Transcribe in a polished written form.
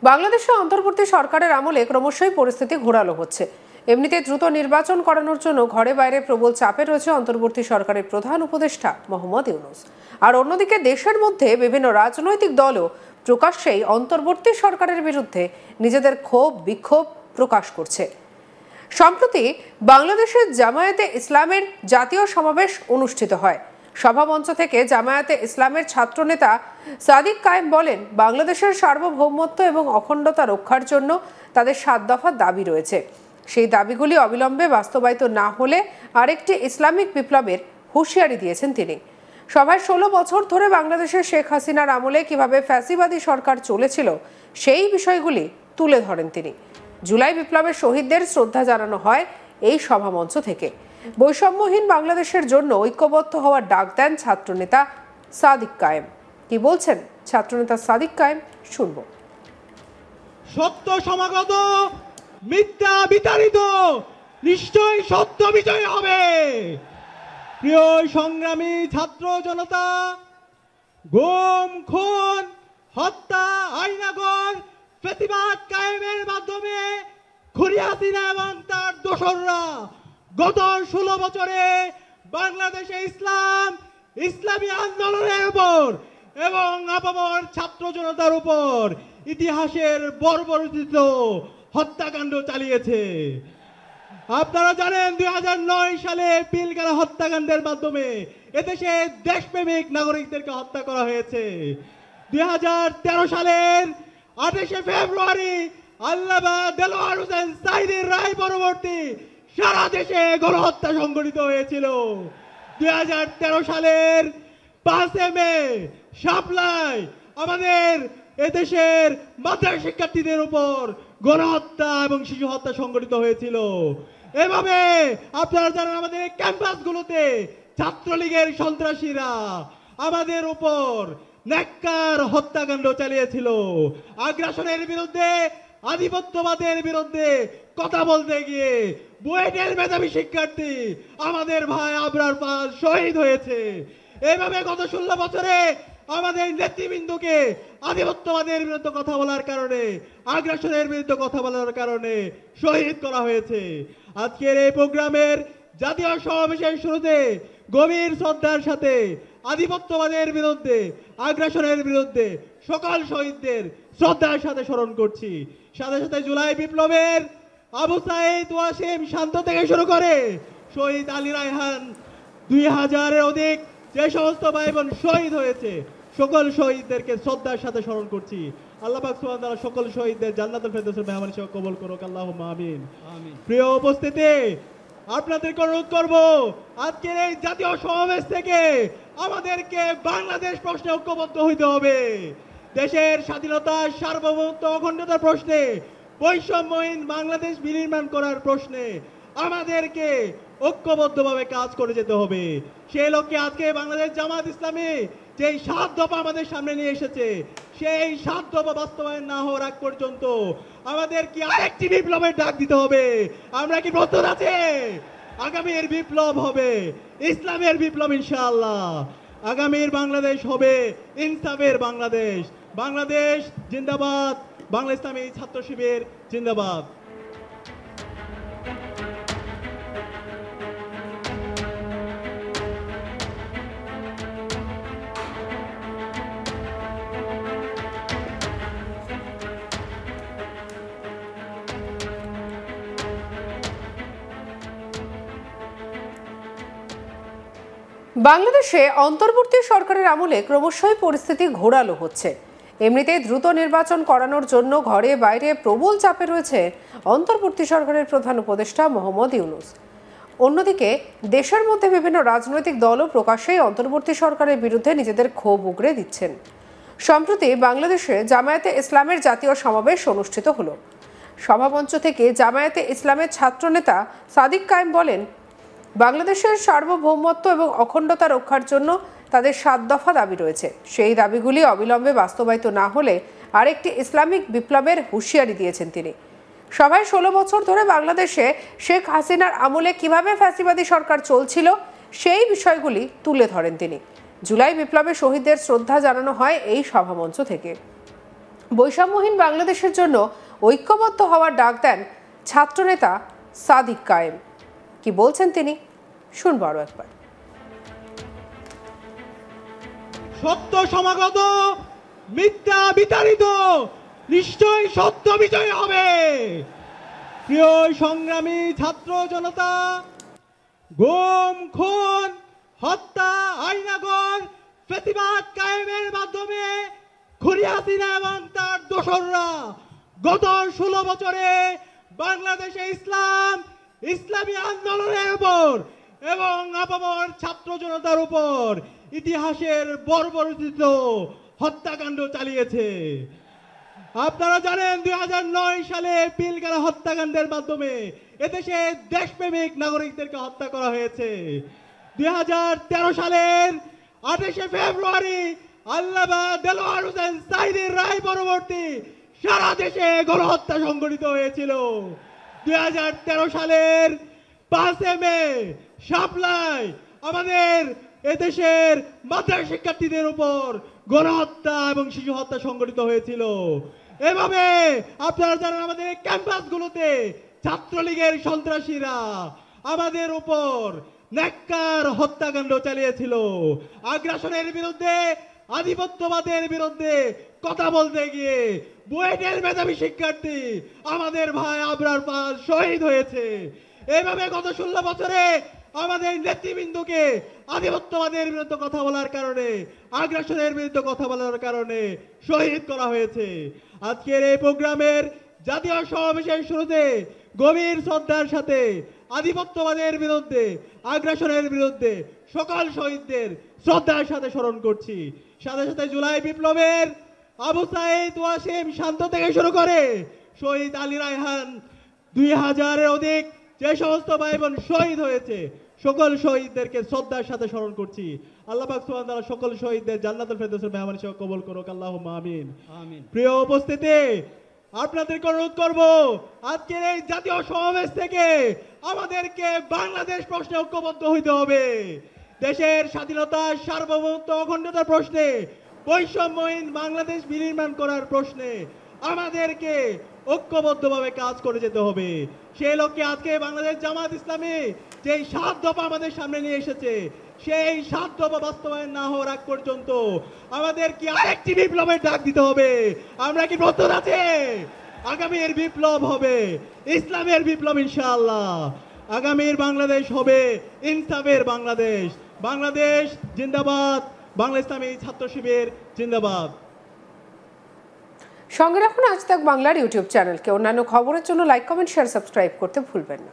বাংলাদেশে অন্তর্বর্তী সরকারের আমলে ক্রমশই পরিস্থিতি ঘোরালো হচ্ছে। এমনিতে দ্রুত নির্বাচন করানোর জন্য ঘরে বাইরে প্রবল চাপে রয়েছে অন্তর্বর্তী সরকারের প্রধান উপদেষ্টা মোহাম্মদ ইউনূস। আর অন্যদিকে দেশের মধ্যে বিভিন্ন রাজনৈতিক দলও প্রকাশ্যেই অন্তর্বর্তী সরকারের বিরুদ্ধে নিজেদের ক্ষোভ বিক্ষোভ প্রকাশ করছে। সম্প্রতি বাংলাদেশের জামায়াতে ইসলামের জাতীয় সমাবেশ অনুষ্ঠিত হয়। সভামঞ্চ থেকে জামায়াতে ইসলামের ছাত্রনেতা সাদিক কায়েম বলেন, বাংলাদেশের সার্বভৌমত্ব এবং অখণ্ডতা রক্ষার জন্য তাদের 7 দফা দাবি রয়েছে। সেই দাবিগুলি অবিলম্বে বাস্তবায়িত না হলে আরেকটি ইসলামিক বিপ্লবের হুঁশিয়ারি দিয়েছেন তিনি। সভায় 16 বছর ধরে বাংলাদেশের শেখ হাসিনার আমলে কিভাবে ফ্যাসিবাদী সরকার চলেছিল সেই বিষয়গুলি তুলে ধরেন তিনি। জুলাই বিপ্লবের শহীদদের শ্রদ্ধা জানানো হয় এই সভামঞ্চ থেকে। বৈষম্যহীন বাংলাদেশের জন্য ঐক্যবদ্ধ হওয়ার ডাক দেন ছাত্রনেতা সাদিক কায়েম। কি বলছেন ছাত্রনেতা সাদিক কায়েম শুনবো। সত্য সমাগত, মিথ্যা বিতাড়িত, নিশ্চয়ই সত্য বিজয় হবে। প্রিয় সংগ্রামী ছাত্র জনতা, গুম খুন হত্যা আইনাগর ফ্যাসিবাদ কায়েমের মাধ্যমে খুনি হাসিনা এবং তার দোসররা গত 16 বছরে বাংলাদেশে ইসলামী আন্দোলনের উপর এবং আপামর ছাত্র জনতার উপর ইতিহাসের বর্বরোচিত হত্যাকাণ্ড চালিয়েছে। আপনারা জানেন 2009 সালে পিলখানা হত্যাকাণ্ডের মাধ্যমে এদেশে দেশপ্রেমিক নাগরিকদেরকে হত্যা করা হয়েছে। 2013 সালের 28 ফেব্রুয়ারি আল্লামা দেলোয়ার হোসেন সাঈদীর রায় পরবর্তী সারা দেশে গণহত্যা সংঘটিত হয়েছিল। 2013 সালের 5 মে শাপলায় আমাদের এদেশের মাদ্রাসা শিক্ষার্থীদের উপর গণহত্যা এবং শিশু হত্যা সংঘটিত হয়েছিল। এভাবে আপনারা জানেন আমাদের ক্যাম্পাসগুলোতে ছাত্রলীগের সন্ত্রাসীরা আমাদের উপর নেককার হত্যাকাণ্ড চালিয়েছিল। আগ্রাসনের বিরুদ্ধে, আধিপত্যবাদের বিরুদ্ধে কথা বলতে গিয়ে বুয়েটের মেধাবী শিক্ষার্থী আমাদের ভাই আবরার পাল শহীদ হয়েছে। এইভাবে গত 16 বছরে আমাদের নেতৃবৃন্দকে আধিপত্যবাদের বিরুদ্ধে কথা বলার কারণে, আগ্রাসনের বিরুদ্ধে কথা বলার কারণে শহীদ করা হয়েছে। আজকের এই প্রোগ্রামের জাতীয় সমাবেশের শুরুতে গভীর শ্রদ্ধার সাথে আধিপত্যবাদের বিরুদ্ধে, আগ্রাসনের বিরুদ্ধে সকল শহীদদের শ্রদ্ধার সাথে স্মরণ করছি। সাথে সাথে জুলাই বিপ্লবের আবু সাঈদ, ওয়াসিম, শান্ত থেকে শুরু করে শহীদ আলী রায়হান 2000-এর অধিক যে সমস্ত ভাই বোন শহীদ হয়েছে সকল শহীদদেরকে শ্রদ্ধার সাথে স্মরণ করছি। আল্লাহ পাক সুবহানাহু ওয়া তাআলা সকল শহীদদের জান্নাতুল ফেরদৌসের মেহমান হিসেবে কবুল করুক, আল্লাহুম্মা আমিন। প্রিয় উপস্থিতি, আপনাদেরকে অনুরোধ করব আজকের এই জাতীয় সমাবেশ থেকে আমাদেরকে বাংলাদেশ প্রশ্নে ঐক্যবদ্ধ হইতে হবে। দেশের স্বাধীনতা, সার্বভৌমত্ব, অখণ্ডতার প্রশ্নে, বৈষম্যহীন বাংলাদেশ বিনির্মাণ করার প্রশ্নে আমাদেরকে ঐক্যবদ্ধভাবে কাজ করে যেতে হবে। সেই লক্ষ্যে আজকে বাংলাদেশ জামায়াত ইসলামী যেই 7 দফা আমাদের সামনে নিয়ে এসেছে, সেই 7 দফা বাস্তবায়ন না হওয়ার আগ পর্যন্ত আমাদের কি আরেকটি বিপ্লবের ডাক দিতে হবে। আমরা কি প্রস্তুত আছি? আগামীর বিপ্লব হবে ইসলামের বিপ্লব ইনশাআল্লাহ। আগামীর বাংলাদেশ হবে ইনসাফের বাংলাদেশ। বাংলাদেশ জিন্দাবাদ, বাংলা ইসলামী ছাত্র শিবির জিন্দাবাদ। বাংলাদেশে অন্তর্বর্তী সরকারের আমলে ক্রমশই পরিস্থিতি ঘোরালো হচ্ছে। এমনিতে দ্রুত নির্বাচন করানোর জন্য ঘরে বাইরে প্রবল চাপে রয়েছে অন্তর্বর্তী সরকারের প্রধান উপদেষ্টা মোহাম্মদ ইউনূস। অন্যদিকে দেশের মধ্যে বিভিন্ন রাজনৈতিক দলও প্রকাশ্যেই অন্তর্বর্তী সরকারের বিরুদ্ধে নিজেদের ক্ষোভ উগরে দিচ্ছেন। সম্প্রতি বাংলাদেশে জামায়াতে ইসলামের জাতীয় সমাবেশ অনুষ্ঠিত হলো। সভামঞ্চ থেকে জামায়াতে ইসলামের ছাত্রনেতা সাদিক কায়েম বলেন, বাংলাদেশের সার্বভৌমত্ব এবং অখণ্ডতা রক্ষার জন্য তাদের 7 দফা দাবি রয়েছে। সেই দাবিগুলি অবিলম্বে বাস্তবায়িত না হলে আরেকটি ইসলামিক বিপ্লবের হুঁশিয়ারি দিয়েছেন তিনি। সভায় 16 বছর ধরে বাংলাদেশে শেখ হাসিনার আমলে কিভাবে ফ্যাসিবাদী সরকার চলছিল সেই বিষয়গুলি তুলে ধরেন তিনি। জুলাই বিপ্লবে শহীদদের শ্রদ্ধা জানানো হয় এই সভামঞ্চ থেকে। বৈষম্যহীন বাংলাদেশের জন্য ঐক্যবদ্ধ হওয়ার ডাক দেন ছাত্রনেতা সাদিক কায়েম। কি বলছেন তিনি, শুনবো আরো একবার। সত্য সমাগত, মিথ্যা বিতাড়িত, নিশ্চয় সত্য বিজয় হবে। প্রিয় সংগ্রামী ছাত্র জনতা, গুম, খুন, হত্যা, আইনাগর, ফেসিবাদ কায়েমের মাধ্যমে খুনি হাসিনা এবং তার দোসররা গত 16 বছরে বাংলাদেশে ইসলামী আন্দোলনের উপর এবং আপামর ছাত্র জনতার উপর ইতিহাসের বর্বরোচিত হত্যাকাণ্ড চালিয়েছে। আপনারা জানেন 2009 সালে পিলখানা হত্যাকাণ্ডের মাধ্যমে এদেশে দেশপ্রেমিক নাগরিকদেরকে হত্যা করা হয়েছে। 2013 সালের 28 ফেব্রুয়ারি আল্লামা দেলোয়ার হোসেন সাঈদীর রায় পরবর্তী সারা দেশে গণহত্যা সংঘটিত হয়েছিল। 2013 সালের 5 মে শাপলায় আমাদের এদেশের মাদ্রাসা শিক্ষার্থীদের উপর গণহত্যা এবং শিশু হত্যা সংঘটিত হয়েছিল। এভাবে আপনারা জানেন আমাদের ক্যাম্পাসগুলোতে ছাত্রলীগের সন্ত্রাসীরা আমাদের উপর নেককার হত্যাকাণ্ড চালিয়েছিল। আগ্রাসনের বিরুদ্ধে, আধিপত্যবাদের বিরুদ্ধে কথা বলতে গিয়ে বুয়েটের মেধাবী শিক্ষার্থী আমাদের ভাই আবরার পাল শহীদ হয়েছে। এভাবে গত 16 বছরে আমাদের নেতৃবৃন্দকে আধিপত্যবাদের বিরুদ্ধে কথা বলার কারণে, আগ্রাসনের বিরুদ্ধে কথা বলার কারণে শহীদ করা হয়েছে। আজকের এই প্রোগ্রামের জাতীয় সমাবেশের শুরুতে গভীর শ্রদ্ধার সাথে আধিপত্যবাদের বিরুদ্ধে, আগ্রাসনের বিরুদ্ধে সকল শহীদদের শ্রদ্ধার সাথে স্মরণ করছি। সাথে সাথে জুলাই বিপ্লবের আবু সাঈদ, ওয়াসিম, শান্ত থেকে শুরু করে শহীদ আলী রায়হান, 2000-এর অধিক যে সমস্ত ভাই বোন শহীদ হয়েছে সকল শহীদদেরকে শ্রদ্ধার সাথে স্মরণ করছি। আল্লাহ পাক সুবহানাহু ওয়া তাআলা সকল শহীদদের জান্নাতুল ফেরদৌসের মেহমান হিসেবে কবুল করুক, আল্লাহুম্মা আমিন। প্রিয় উপস্থিতি, আপনাদেরকে অনুরোধ করব আজকের এই জাতীয় সমাবেশ থেকে আমাদেরকে বাংলাদেশ প্রশ্নে ঐক্যবদ্ধ হইতে হবে। দেশের স্বাধীনতা, সার্বভৌমত্ব, অখণ্ডতার প্রশ্নে, বৈষম্যহীন বাংলাদেশ বিনির্মাণ করার প্রশ্নে আমাদেরকে ঐক্যবদ্ধভাবে কাজ করে যেতে হবে। সেই লক্ষ্যে আজকে বাংলাদেশ জামাত ইসলামী যেই 7 দফা আমাদের সামনে নিয়ে এসেছে, সেই 7 দফা বাস্তবায়ন না হওয়ার আগ পর্যন্ত আমাদের কি আরেকটি বিপ্লবের ডাক দিতে হবে। আমরা কি প্রস্তুত আছি? আগামীর বিপ্লব হবে ইসলামের বিপ্লব ইনশাআল্লাহ। আগামীর বাংলাদেশ হবে ইনসাফের বাংলাদেশ। বাংলাদেশ জিন্দাবাদ, বাংলা ইসলামী ছাত্র শিবির জিন্দাবাদ। সঙ্গে রাখুন আজ তাক বাংলার ইউটিউব চ্যানেলকে। অন্যান্য খবরের জন্য লাইক, কমেন্ট, শেয়ার, সাবস্ক্রাইব করতে ভুলবেন না।